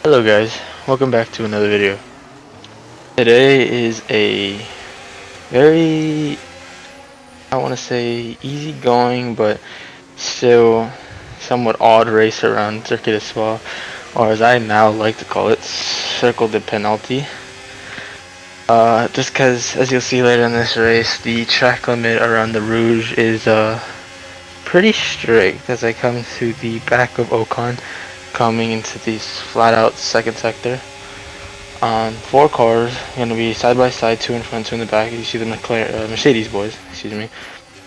Hello guys, welcome back to another video. Today is a very, I want to say easygoing but still somewhat odd race around Circuit as well, or as I now like to call it, Circle de Penalty. Just because, as you'll see later in this race, the track limit around the Rouge is pretty strict as I come to the back of Ocon, coming into this flat out second sector. Four cars, gonna be side by side, two in front, two in the back. You see the Mercedes boys, excuse me,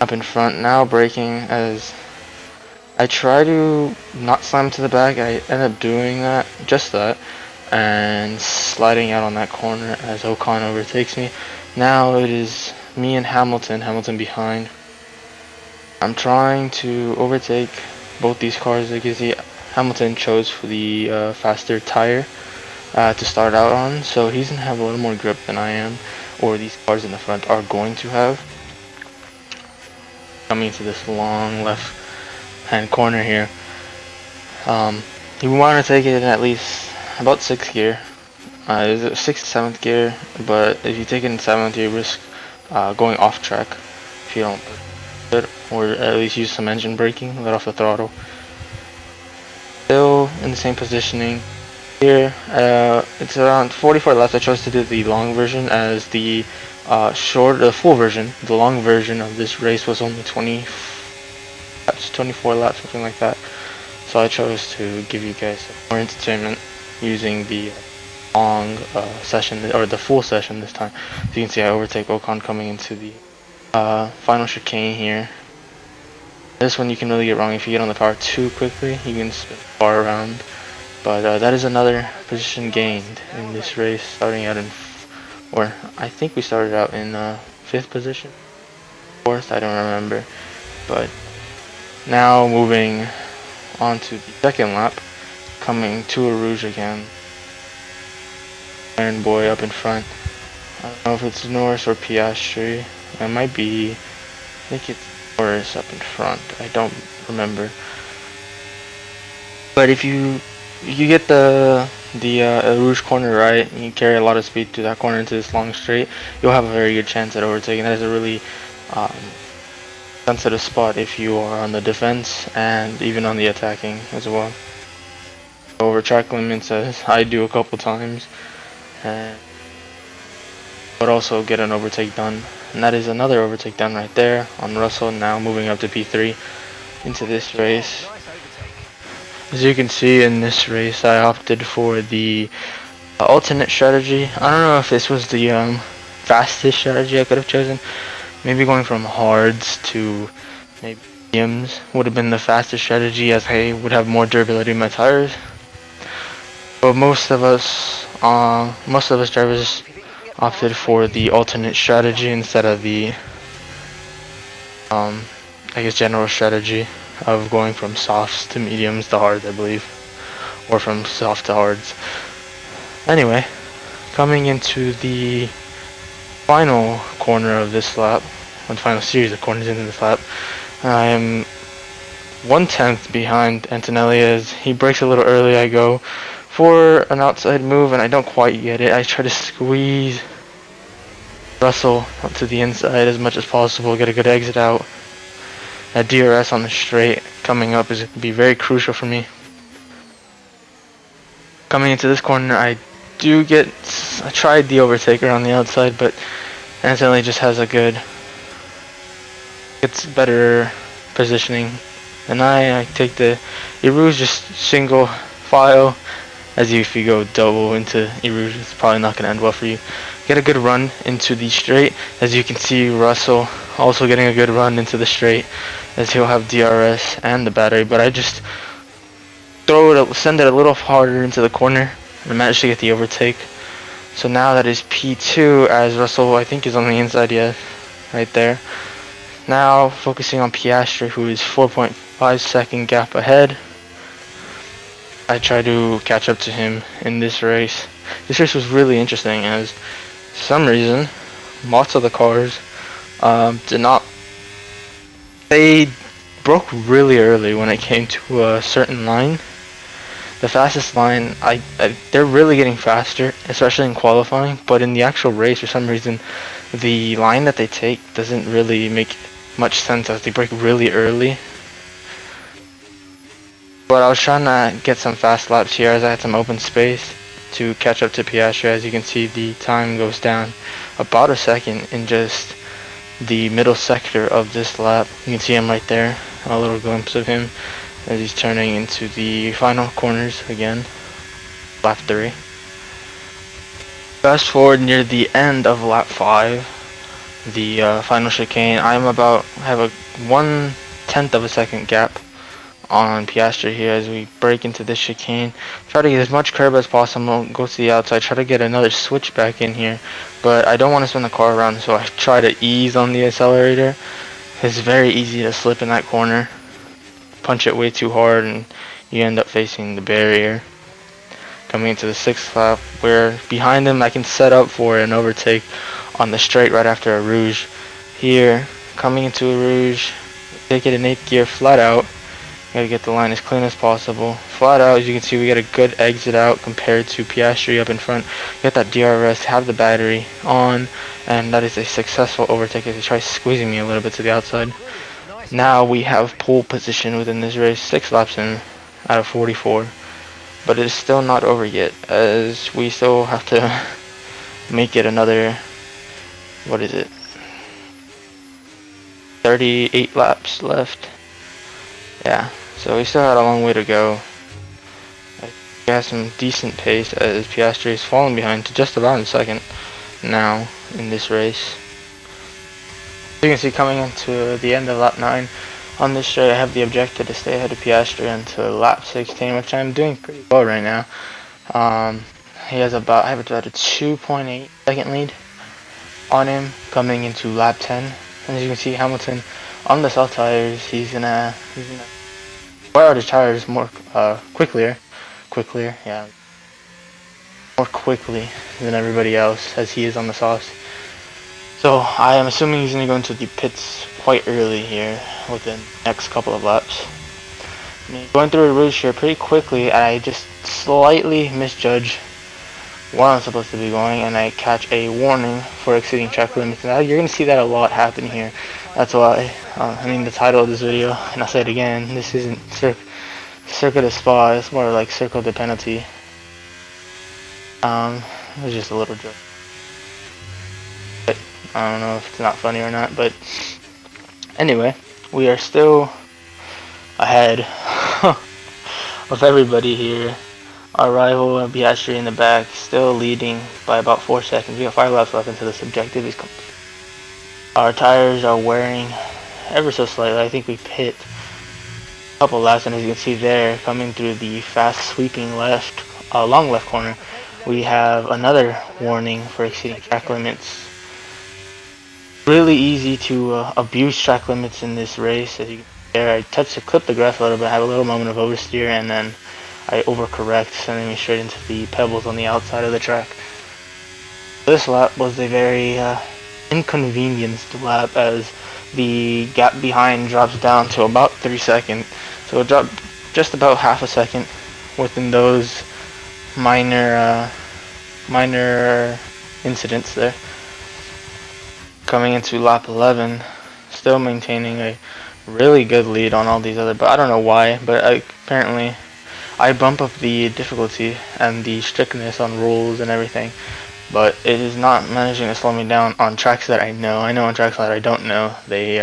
up in front now, braking as I try to not slam to the back. I end up doing that, just that, and sliding out on that corner as Ocon overtakes me. Now it is me and Hamilton behind. I'm trying to overtake both these cars. Like you see, Hamilton chose for the faster tire to start out on, so he's gonna have a little more grip than I am, or these cars in the front are going to have. Coming to this long left hand corner here, you want to take it in at least about 6th gear. Is it 6th, 7th gear? But if you take it in 7th, you risk going off track if you don't do it, or at least use some engine braking, let off the throttle. Still in the same positioning. Here, it's around 44 laps. I chose to do the long version as the full version. The long version of this race was only 20 laps, 24 laps, something like that. So I chose to give you guys more entertainment using the long session, or the full session this time. So you can see I overtake Ocon coming into the final chicane here. This one you can really get wrong if you get on the car too quickly. You can spin far around. But that is another position gained in this race, starting out in, or I think we started out in 5th position, 4th, I don't remember. But now moving on to the second lap, coming to a Rouge again. Iron Boy up in front. I don't know if it's Norris or Piastri. It might be, I think it's Norris up in front. I don't remember. But if you get the Rouge corner right, and you carry a lot of speed through that corner into this long straight, you'll have a very good chance at overtaking. That is a really sensitive spot if you are on the defense and even on the attacking as well. Over track limits, as I do a couple times, but also get an overtake done. And that is another overtake done right there on Russell, now moving up to P3 into this race. As you can see in this race, I opted for the alternate strategy. I don't know if this was the fastest strategy I could have chosen. Maybe going from hards to maybe mediums would have been the fastest strategy, as I would have more durability in my tires. But most of us drivers opted for the alternate strategy instead of the I guess general strategy of going from softs to mediums to hards, I believe, or from soft to hards. Anyway, coming into the final corner of this lap, the final series of corners into this lap, I am 1/10 behind Antonelli. As he brakes a little early, I go for an outside move and I don't quite get it. I try to squeeze Russell up to the inside as much as possible, get a good exit out. That DRS on the straight coming up is going to be very crucial for me. Coming into this corner, I tried the overtaker on the outside, but Antonelli just has gets better positioning. And I take the Rouge just single file, as if you go double into Rouge, it's probably not going to end well for you. Get a good run into the straight. As you can see, Russell also getting a good run into the straight, as he'll have DRS and the battery, but I just send it a little harder into the corner and manage to get the overtake. So now that is P2, as Russell, I think, is on the inside, yes, right there. Now focusing on Piastri, who is 4.5 second gap ahead. I try to catch up to him in this race. This race was really interesting, as for some reason lots of the cars they broke really early when it came to a certain line. the fastest line, they're really getting faster, especially in qualifying, but in the actual race, for some reason, the line that they take doesn't really make much sense as they break really early. But I was trying to get some fast laps here as I had some open space to catch up to Piastri. As you can see, the time goes down about a second in just the middle sector of this lap. You can see him right there, a little glimpse of him as he's turning into the final corners again, lap 3. Fast forward near the end of lap 5, the final chicane. I have a 1/10 of a second gap on Piastri here as we break into this chicane. Try to get as much curb as possible, go to the outside, try to get another switch back in here, but I don't want to spin the car around, so I try to ease on the accelerator. It's very easy to slip in that corner, punch it way too hard, and you end up facing the barrier. Coming into the 6th lap, where behind him I can set up for an overtake on the straight right after a rouge. Here, coming into a rouge, take it in 8th gear flat out. Gotta get the line as clean as possible. Flat out, as you can see, we get a good exit out compared to Piastri up in front. Get that DRS, have the battery on, and that is a successful overtake as he tries squeezing me a little bit to the outside. Now we have pole position within this race, 6 laps in out of 44. But it is still not over yet, as we still have to make it another, 38 laps left. Yeah, so we still had a long way to go. We have some decent pace as Piastri is falling behind to just about in second now in this race. You can see coming into the end of lap 9, on this straight I have the objective to stay ahead of Piastri until lap 16, which I'm doing pretty well right now. I have about a 2.8 second lead on him coming into lap 10. As you can see, Hamilton on the soft tires, he's gonna wear out his tires more quickly than everybody else as he is on the softs. So I am assuming he's going to go into the pits quite early here within the next couple of laps. Going through a rouge here pretty quickly, I just slightly misjudge where I'm supposed to be going, and I catch a warning for exceeding track limits. Now you're going to see that a lot happen here. That's why, the title of this video, and I'll say it again, this isn't Circuit de Spa, it's more like Circle de Penalty. It was just a little joke. But I don't know if it's not funny or not, but anyway, we are still ahead of everybody here. Our rival Piastri in the back, still leading by about 4 seconds. We got 5 laps left until this objective is complete. Our tires are wearing ever so slightly. I think we pit a couple laps, and as you can see there, coming through the fast sweeping long left corner, we have another warning for exceeding track limits. Really easy to abuse track limits in this race. As you can see there, I clip the grass a little bit, have a little moment of oversteer, and then I overcorrect, sending me straight into the pebbles on the outside of the track. This lap was a very inconvenienced lap as the gap behind drops down to about 3 seconds. So it dropped just about half a second within those minor incidents there. Coming into lap 11, still maintaining a really good lead on all these other, but I don't know why, but apparently I bump up the difficulty and the strictness on rules and everything, but it is not managing to slow me down on tracks that I know. I know on tracks that I don't know, they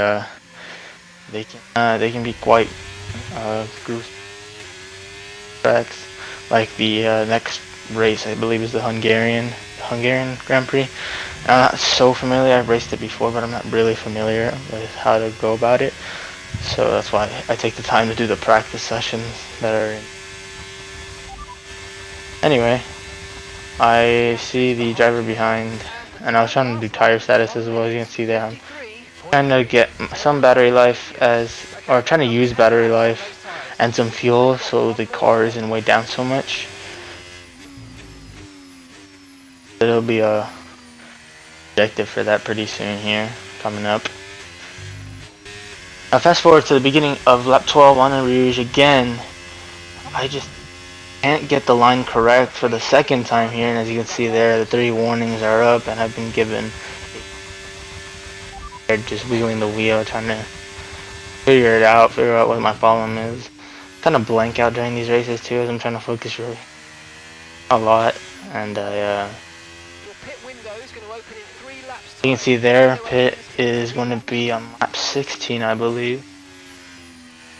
can be quite gruesome tracks. Like the next race, I believe, is the Hungarian Grand Prix. I'm not so familiar. I've raced it before, but I'm not really familiar with how to go about it. So that's why I take the time to do the practice sessions that are in. Anyway, I see the driver behind, and I was trying to do tire status as well. As you can see there, I'm trying to get some battery life or trying to use battery life and some fuel so the car isn't weighed down so much. It'll be a objective for that pretty soon here, coming up. Now fast forward to the beginning of lap 12 on the Rouge again. I just can't get the line correct for the second time here, and as you can see there, the 3 warnings are up, and I've been given. They're just wheeling the wheel, trying to figure out what my problem is. Kind of blank out during these races too, as I'm trying to focus really a lot, and you can see there, pit is going to be on lap 16, I believe.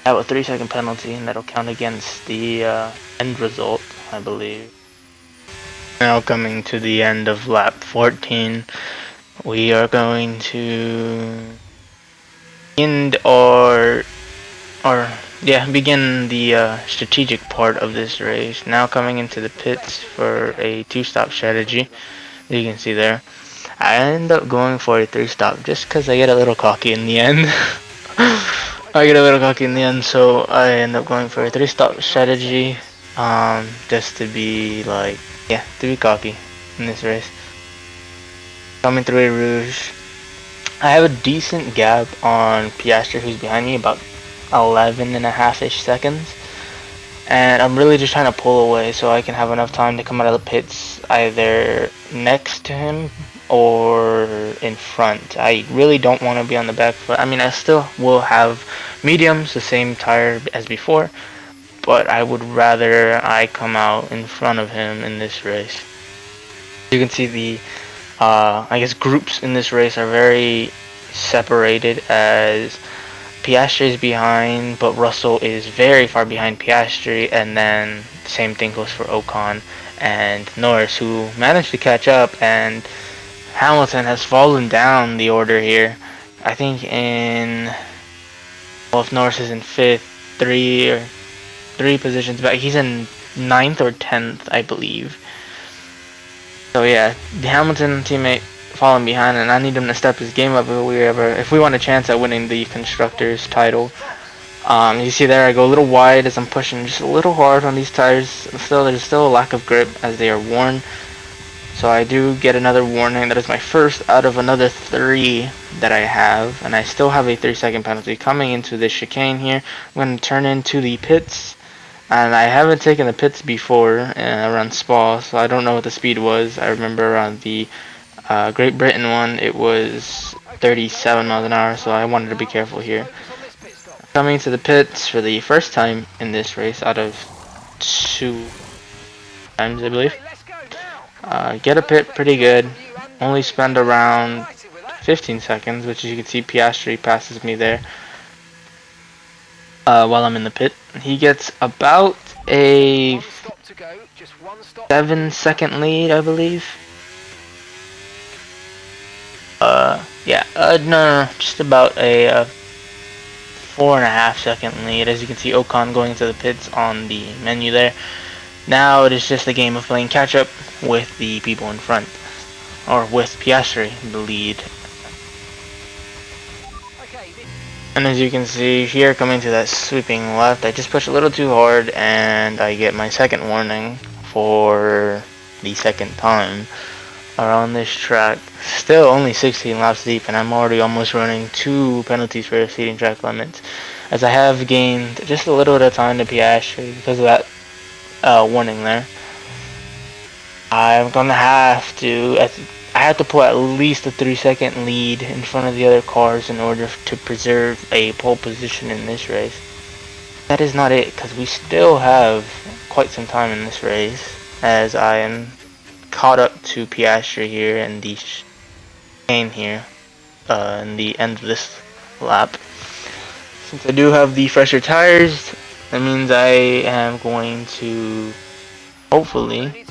Have a 3-second penalty, and that'll count against the end result, I believe. Now coming to the end of lap 14, we are going to end begin the strategic part of this race. Now coming into the pits for a 2-stop strategy. You can see there, I end up going for a 3-stop just because I get a little cocky in the end. So I end up going for a 3-stop strategy, just to be like, yeah, to be cocky in this race. Coming through a Rouge, I have a decent gap on Piastri, who's behind me, about 11.5-ish seconds. And I'm really just trying to pull away so I can have enough time to come out of the pits either next to him or in front. I really don't want to be on the back foot. I mean, I still will have mediums, the same tire as before, but I would rather I come out in front of him in this race. You can see the I guess groups in this race are very separated, as Piastri is behind, but Russell is very far behind Piastri, and then the same thing goes for Ocon and Norris, who managed to catch up, and Hamilton has fallen down the order here. I think if Norris is in 5th, 3 positions back, he's in 9th or 10th, I believe. So yeah, the Hamilton teammate falling behind, and I need him to step his game up if we want a chance at winning the constructors title. You see there, I go a little wide as I'm pushing just a little hard on these tires. There's still a lack of grip as they are worn. So I do get another warning. That is my first out of another 3 that I have, and I still have a 3-second penalty coming into this chicane here. I'm going to turn into the pits. And I haven't taken the pits before around Spa, so I don't know what the speed was. I remember around the Great Britain one, it was 37 miles an hour, so I wanted to be careful here. Coming to the pits for the first time in this race out of 2 times, I believe. Get a pit pretty good. Only spend around 15 seconds, which as you can see, Piastri passes me there. While I'm in the pit, he gets about a 7-second lead, I believe. No, just about a 4.5-second lead. As you can see, Ocon going into the pits on the menu there. Now it is just a game of playing catch up with the people in front, or with Piastri, the lead. And as you can see here, coming to that sweeping left, I just push a little too hard, and I get my second warning for the second time around this track. Still only 16 laps deep, and I'm already almost running 2 penalties for exceeding track limits, as I have gained just a little bit of time to Piastri because of that warning there. I'm gonna have to pull at least a 3-second lead in front of the other cars in order to preserve a pole position in this race. That is not it, because we still have quite some time in this race, as I am caught up to Piastri here in the chicane here in the end of this lap. Since I do have the fresher tires, that means I am going to hopefully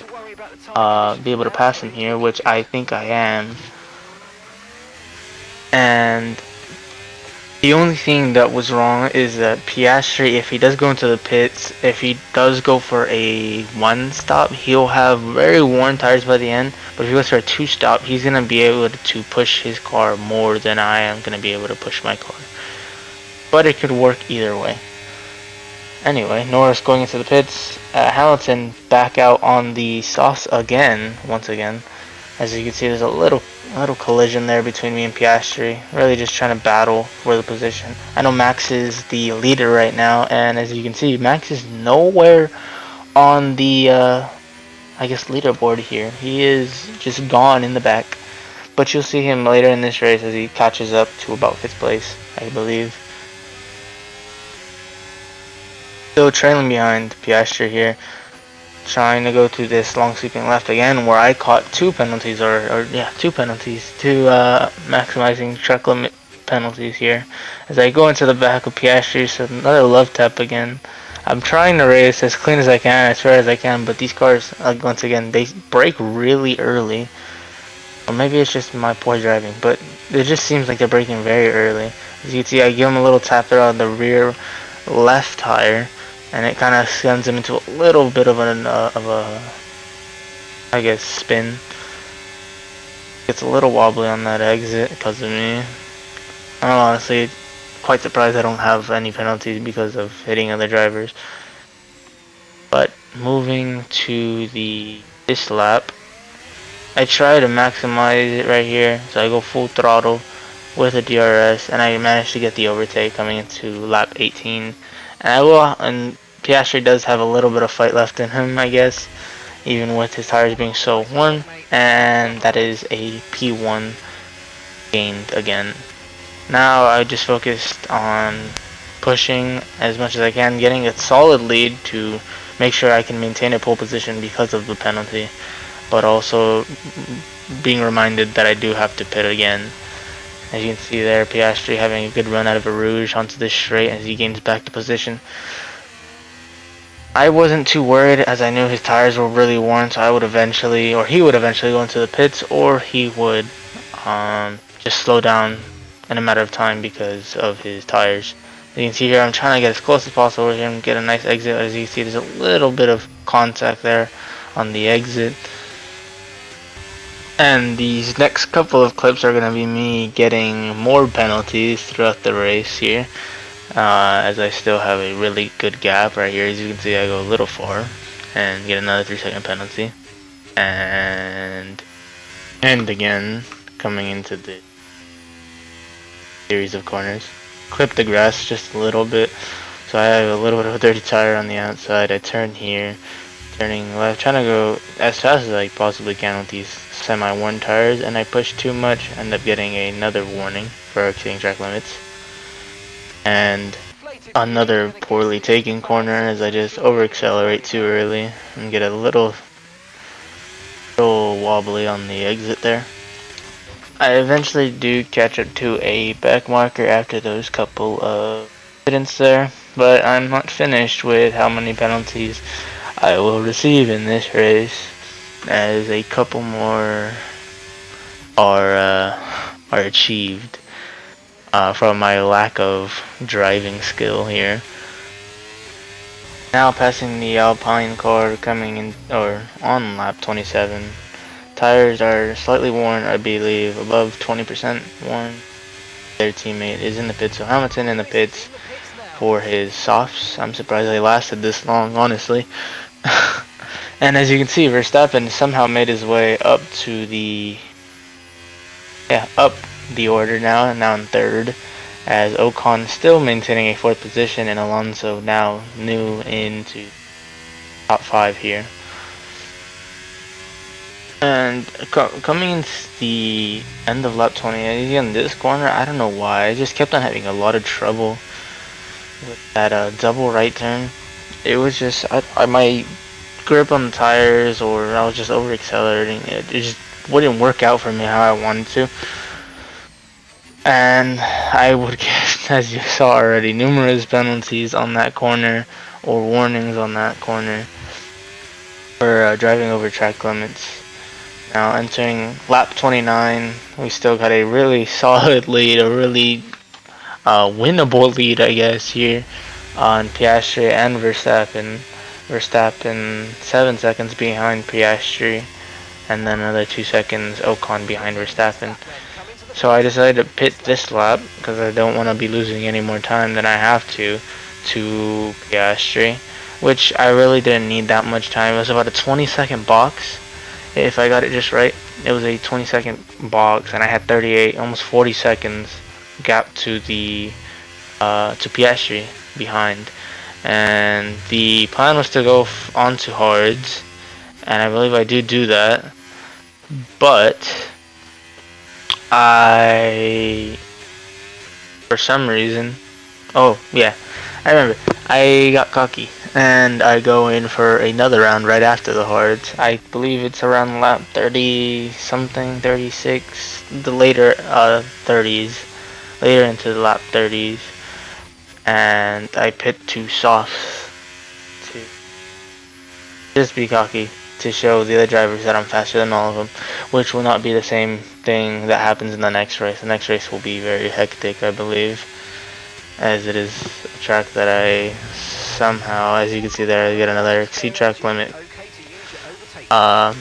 be able to pass him here, which I think I am. And the only thing that was wrong is that Piastri, if he does go into the pits, if he does go for a 1-stop, he'll have very worn tires by the end. But if he goes for a 2-stop, he's going to be able to push his car more than I am going to be able to push my car. But it could work either way. Anyway, Norris going into the pits. Hamilton back out on the softs once again. As you can see, there's a little collision there between me and Piastri. Really just trying to battle for the position. I know Max is the leader right now, and as you can see, Max is nowhere on the I guess leaderboard here. He is just gone in the back, but you'll see him later in this race as he catches up to about 5th place, I believe. Still trailing behind Piastri here, trying to go to this long sweeping left again, where I caught 2 penalties, or yeah, 2 penalties, 2 maximizing track limit penalties here. As I go into the back of Piastri, so another love tap again. I'm trying to race as clean as I can, as fair as I can, but these cars, once again, they brake really early. Or maybe it's just my poor driving, but it just seems like they're braking very early. As you can see, I give them a little tap there on the rear left tire, and it kind of sends them into a little bit of a I guess spin. It's a little wobbly on that exit because of me. I'm honestly quite surprised I don't have any penalties because of hitting other drivers. But moving to this lap, I try to maximize it right here, so I go full throttle with a DRS, and I managed to get the overtake coming into lap 18. And Piastri does have a little bit of fight left in him, I guess, even with his tires being so worn, and that is a P1 gained again. Now I just focused on pushing as much as I can, getting a solid lead to make sure I can maintain a pole position because of the penalty, but also being reminded that I do have to pit again. As you can see there, Piastri having a good run out of a Rouge onto this straight as he gains back to position. I wasn't too worried as I knew his tires were really worn, so he would eventually go into the pits, or he would just slow down in a matter of time because of his tires. As you can see here, I'm trying to get as close as possible with him, get a nice exit. As you can see, there's a little bit of contact there on the exit. And these next couple of clips are going to be me getting more penalties throughout the race here. As I still have a really good gap right here. As you can see, I go a little far and get another 3-second penalty. And again, coming into the series of corners. Clip the grass just a little bit, so I have a little bit of a dirty tire on the outside. I turn here, turning left, trying to go as fast as I possibly can with these semi-worn tires, and I push too much, end up getting another warning for exceeding track limits. And another poorly taken corner as I just over accelerate too early and get a little wobbly on the exit there. I eventually do catch up to a back marker after those couple of incidents there, but I'm not finished with how many penalties I will receive in this race, as a couple more are achieved from my lack of driving skill here. Now passing the Alpine car coming in, or on lap 27. Tires are slightly worn, I believe, above 20% worn. Their teammate is in the pits, so Hamilton in the pits for his softs. I'm surprised they lasted this long, honestly. And as you can see, Verstappen somehow made his way up to up the order now in 3rd, as Ocon still maintaining a 4th position, and Alonso now new into top 5 here. And coming into the end of lap 20, again, this corner, I don't know why, I just kept on having a lot of trouble with that double right turn. It was just, my grip on the tires, or I was just over accelerating. It just wouldn't work out for me how I wanted to. And I would get, as you saw already, numerous penalties on that corner, or warnings on that corner, for driving over track limits. Now entering lap 29, we still got a really solid lead, a really winnable lead, I guess, here on Piastri and Verstappen. Verstappen 7 seconds behind Piastri, and then another 2 seconds Ocon behind Verstappen. So I decided to pit this lap because I don't want to be losing any more time than I have to Piastri, which I really didn't need that much time. It was about a 20-second box. If I got it just right, it was a 20-second box, and I had 38, almost 40 seconds gap to the to Piastri behind. and the plan was to go onto hards, and I believe I did do that, but I, for some reason, oh yeah, I remember, I got cocky, and I go in for another round right after the hards. I believe it's around lap 30 something, 36, the later 30s, later into the lap 30s, and I pit to softs to just be cocky, to show the other drivers that I'm faster than all of them, which will not be the same thing that happens in the next race. The next race will be very hectic, I believe, as it is a track that I somehow, as you can see there, I get another exceed track limit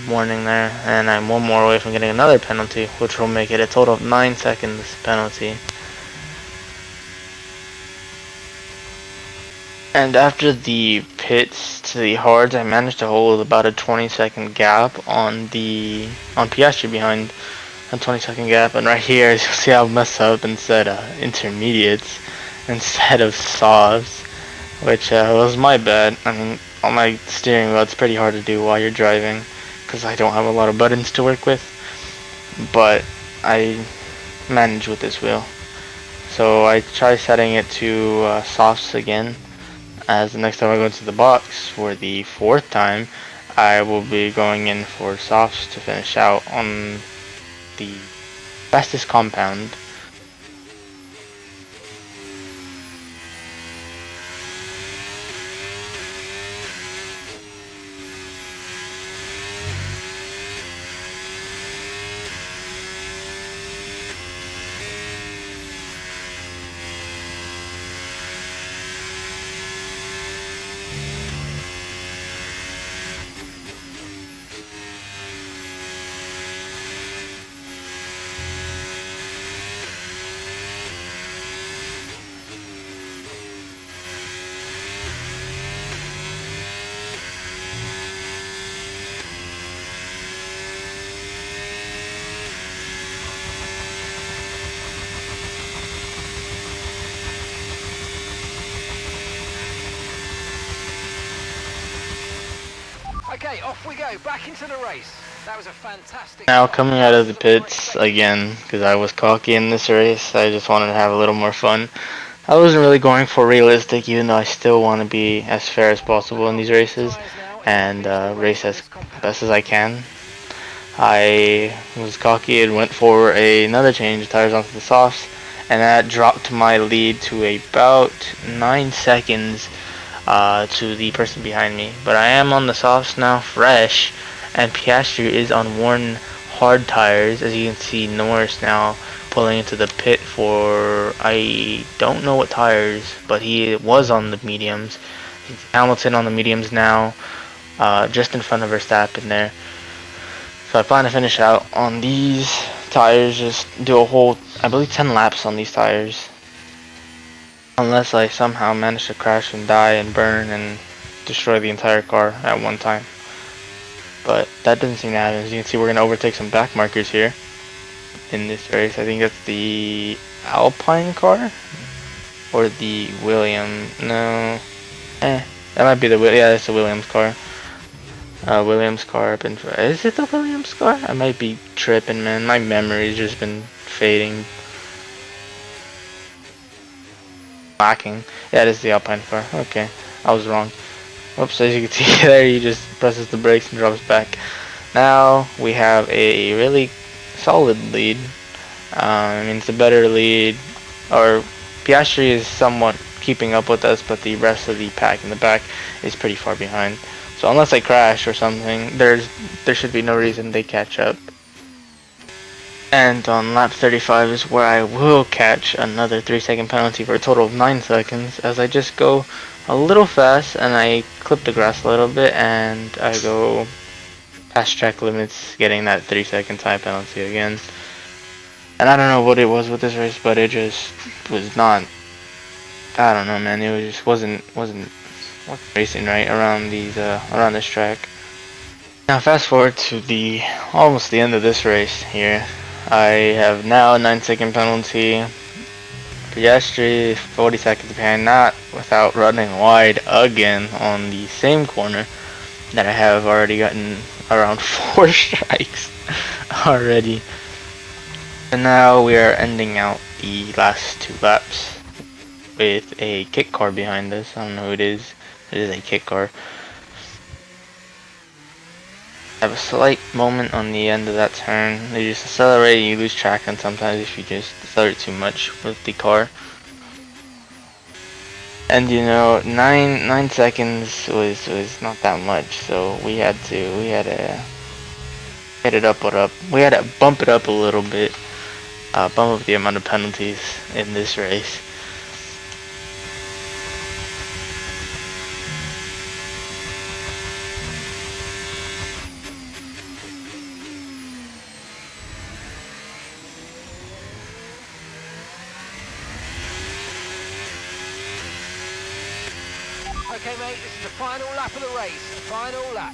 warning there, and I'm one more away from getting another penalty, which will make it a total of 9 seconds penalty. And after the pits to the hards, I managed to hold about a 20-second gap on Piastri behind a 20-second gap. And right here, as you'll see, I messed up and said intermediates instead of softs, which was my bad. I mean, on my steering wheel, it's pretty hard to do while you're driving because I don't have a lot of buttons to work with. But I managed with this wheel, so I try setting it to softs again. As the next time I go into the box for the 4th time, I will be going in for softs to finish out on the fastest compound. Okay, off we go, back into the race. That was a fantastic. Now coming out of the pits again, because I was cocky in this race, I just wanted to have a little more fun. I wasn't really going for realistic, even though I still want to be as fair as possible in these races and race as best as I can. I was cocky and went for another change of tires onto the softs, and that dropped my lead to about 9 seconds to the person behind me. But I am on the softs now, fresh, and Piastri is on worn hard tires. As you can see, Norris now pulling into the pit for, I don't know what tires, but he was on the mediums. Hamilton on the mediums now, just in front of Verstappen there. So I plan to finish out on these tires, just do a whole, I believe 10 laps on these tires. Unless I somehow manage to crash and die and burn and destroy the entire car at one time. But that doesn't seem to happen. As you can see, we're going to overtake some back markers here in this race. I think that's the Alpine car? Or the no. That might be the, yeah, that's the Williams car. Williams car up in front. Is it the Williams car? I might be tripping, man. My memory's just been fading. Lacking. Yeah, it is the Alpine car. Okay, I was wrong. Oops, as you can see there, he just presses the brakes and drops back. Now we have a really solid lead. I mean, it's a better lead. Or Piastri is somewhat keeping up with us, but the rest of the pack in the back is pretty far behind. So unless I crash or something, there should be no reason they catch up. And on lap 35 is where I will catch another 3-second penalty for a total of 9 seconds, as I just go a little fast and I clip the grass a little bit and I go past track limits, getting that 3-second time penalty again. And I don't know what it was with this race, but it just was not, I don't know, man, it was just wasn't racing right around around this track. Now fast forward to almost the end of this race here. I have now a 9-second penalty. Piastri 40 seconds behind, not without running wide again on the same corner that I have already gotten around 4 strikes already. And now we are ending out the last 2 laps with a kick car behind us. I don't know who it is. It is a kick car. Have a slight moment on the end of that turn. They just accelerate, you lose track, and sometimes if you just accelerate too much with the car. And you know, 9 seconds was not that much, so we had to hit it up, we had to bump it up a little bit, bump up the amount of penalties in this race. Okay, mate, this is the final lap of the race. Final lap.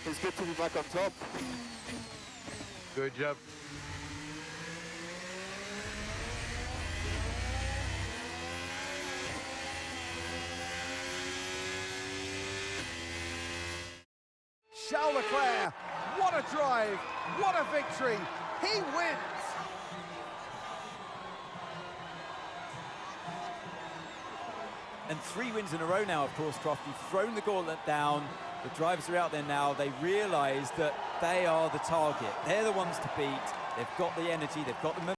It's good to be back on top. Good job. Charles Leclerc, what a drive, what a victory, he wins! And 3 wins in a row now, of course, Croft. You've thrown the gauntlet down. The drivers are out there now. They realise that they are the target. They're the ones to beat. They've got the energy, they've got the momentum.